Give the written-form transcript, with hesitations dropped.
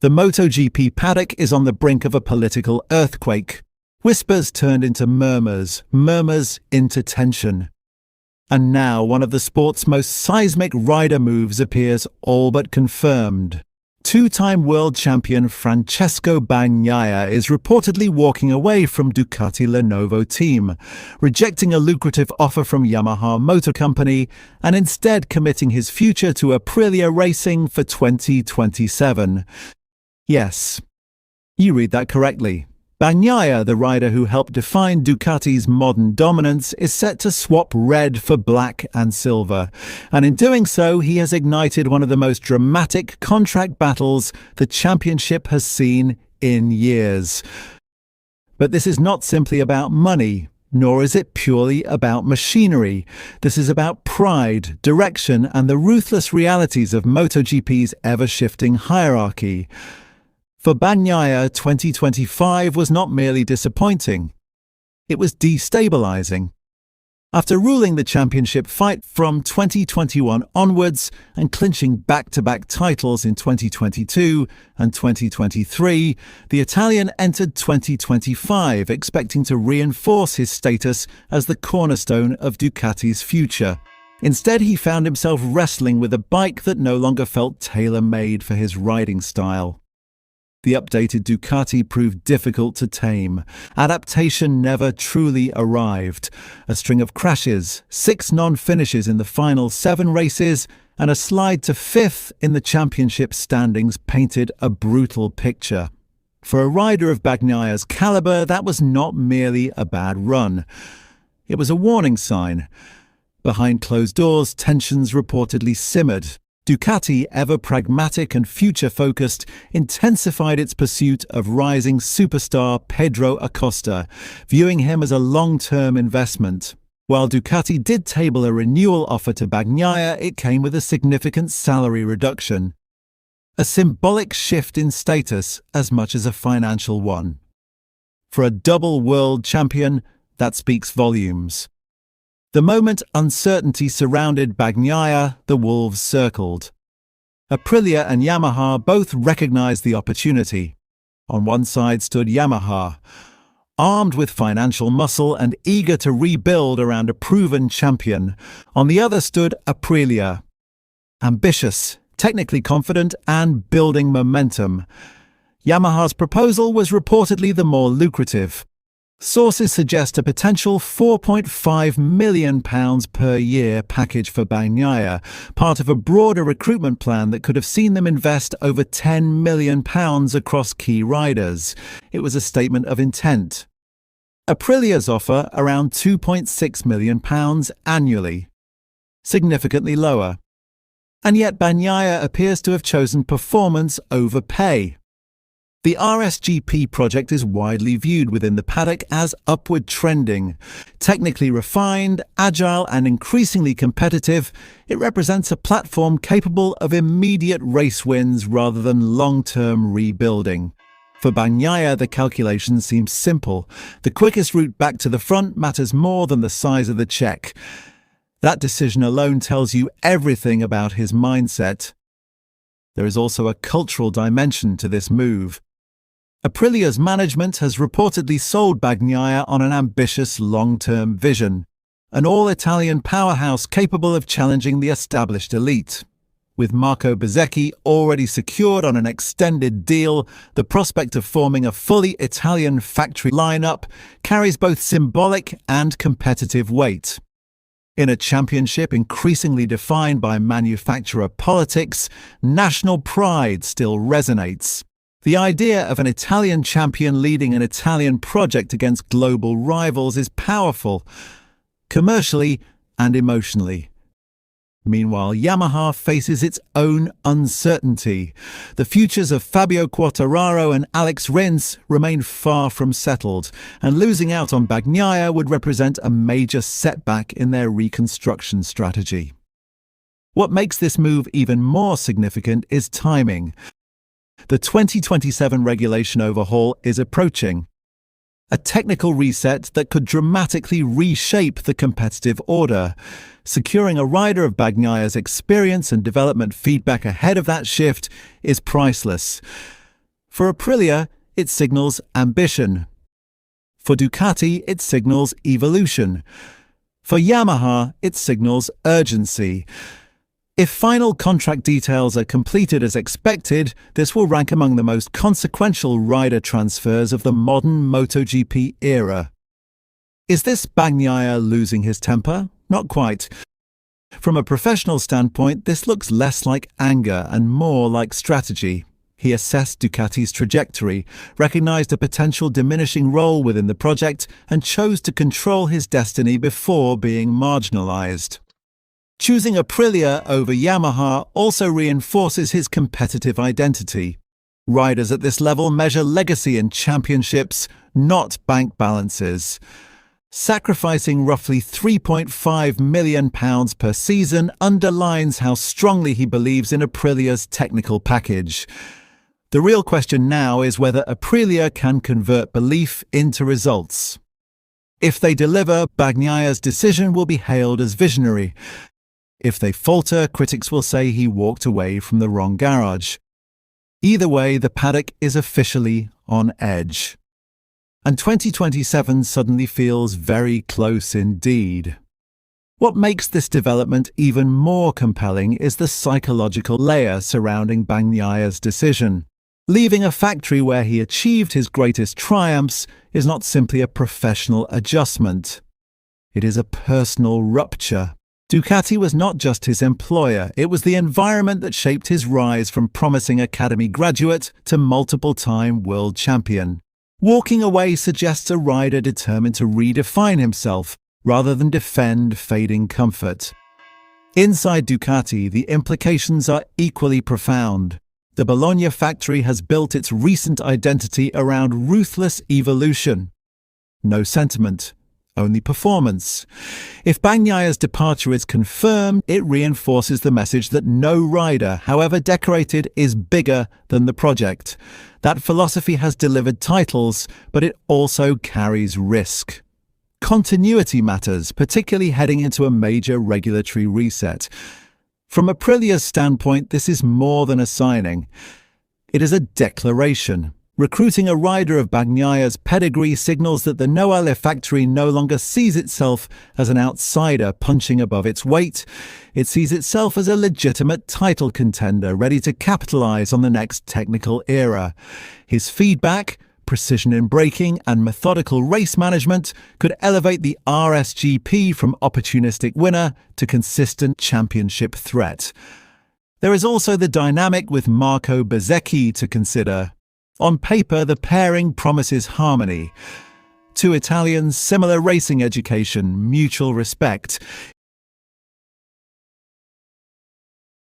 The MotoGP paddock is on the brink of a political earthquake. Whispers turned into murmurs, murmurs into tension. And now one of the sport's most seismic rider moves appears all but confirmed. Two-time world champion Francesco Bagnaia is reportedly walking away from Ducati Lenovo Team, rejecting a lucrative offer from Yamaha Motor Company and instead committing his future to Aprilia Racing for 2027. Yes, you read that correctly. Bagnaia, the rider who helped define Ducati's modern dominance, is set to swap red for black and silver, and in doing so he has ignited one of the most dramatic contract battles the championship has seen in years. But this is not simply about money, nor is it purely about machinery. This is about pride, direction, and the ruthless realities of MotoGP's ever-shifting hierarchy. For Bagnaia, 2025 was not merely disappointing, it was destabilizing. After ruling the championship fight from 2021 onwards and clinching back-to-back titles in 2022 and 2023, the Italian entered 2025 expecting to reinforce his status as the cornerstone of Ducati's future. Instead, he found himself wrestling with a bike that no longer felt tailor-made for his riding style. The updated Ducati proved difficult to tame. Adaptation never truly arrived. A string of crashes, 6 non-finishes in the final 7 races, and a slide to 5th in the championship standings painted a brutal picture. For a rider of Bagnaia's caliber, that was not merely a bad run. It was a warning sign. Behind closed doors, tensions reportedly simmered. Ducati, ever pragmatic and future-focused, intensified its pursuit of rising superstar Pedro Acosta, viewing him as a long-term investment. While Ducati did table a renewal offer to Bagnaia, it came with a significant salary reduction. A symbolic shift in status as much as a financial one. For a double world champion, that speaks volumes. The moment uncertainty surrounded Bagnaia, the wolves circled. Aprilia and Yamaha both recognized the opportunity. On one side stood Yamaha, armed with financial muscle and eager to rebuild around a proven champion. On the other stood Aprilia, ambitious, technically confident, and building momentum. Yamaha's proposal was reportedly the more lucrative. Sources suggest a potential £4.5 million per year package for Bagnaia, part of a broader recruitment plan that could have seen them invest over £10 million across key riders. It was a statement of intent. Aprilia's offer around £2.6 million annually, significantly lower. And yet Bagnaia appears to have chosen performance over pay. The RSGP project is widely viewed within the paddock as upward trending. Technically refined, agile, and increasingly competitive, it represents a platform capable of immediate race wins rather than long-term rebuilding. For Bagnaia, the calculation seems simple. The quickest route back to the front matters more than the size of the check. That decision alone tells you everything about his mindset. There is also a cultural dimension to this move. Aprilia's management has reportedly sold Bagnaia on an ambitious long-term vision, an all-Italian powerhouse capable of challenging the established elite. With Marco Bezzecchi already secured on an extended deal, the prospect of forming a fully Italian factory lineup carries both symbolic and competitive weight. In a championship increasingly defined by manufacturer politics, national pride still resonates. The idea of an Italian champion leading an Italian project against global rivals is powerful, commercially and emotionally. Meanwhile, Yamaha faces its own uncertainty. The futures of Fabio Quartararo and Alex Rins remain far from settled, and losing out on Bagnaia would represent a major setback in their reconstruction strategy. What makes this move even more significant is timing. The 2027 regulation overhaul is approaching. A technical reset that could dramatically reshape the competitive order. Securing a rider of Bagnaia's experience and development feedback ahead of that shift is priceless. For Aprilia, it signals ambition. For Ducati, it signals evolution. For Yamaha, it signals urgency. If final contract details are completed as expected, this will rank among the most consequential rider transfers of the modern MotoGP era. Is this Bagnaia losing his temper? Not quite. From a professional standpoint, this looks less like anger and more like strategy. He assessed Ducati's trajectory, recognized a potential diminishing role within the project, and chose to control his destiny before being marginalized. Choosing Aprilia over Yamaha also reinforces his competitive identity. Riders at this level measure legacy in championships, not bank balances. Sacrificing roughly £3.5 million per season underlines how strongly he believes in Aprilia's technical package. The real question now is whether Aprilia can convert belief into results. If they deliver, Bagnaia's decision will be hailed as visionary. If they falter, critics will say he walked away from the wrong garage. Either way, the paddock is officially on edge. And 2027 suddenly feels very close indeed. What makes this development even more compelling is the psychological layer surrounding Bagnaia's decision. Leaving a factory where he achieved his greatest triumphs is not simply a professional adjustment. It is a personal rupture. Ducati was not just his employer, it was the environment that shaped his rise from promising academy graduate to multiple-time world champion. Walking away suggests a rider determined to redefine himself, rather than defend fading comfort. Inside Ducati, the implications are equally profound. The Bologna factory has built its recent identity around ruthless evolution. No sentiment, only performance. If Bagnaia's departure is confirmed, it reinforces the message that no rider, however decorated, is bigger than the project. That philosophy has delivered titles, but it also carries risk. Continuity matters, particularly heading into a major regulatory reset. From Aprilia's standpoint, this is more than a signing. It is a declaration. Recruiting a rider of Bagnaia's pedigree signals that the Noale factory no longer sees itself as an outsider punching above its weight. It sees itself as a legitimate title contender ready to capitalize on the next technical era. His feedback, precision in braking, and methodical race management could elevate the RSGP from opportunistic winner to consistent championship threat. There is also the dynamic with Marco Bezzecchi to consider. On paper, the pairing promises harmony. Two Italians, similar racing education, mutual respect.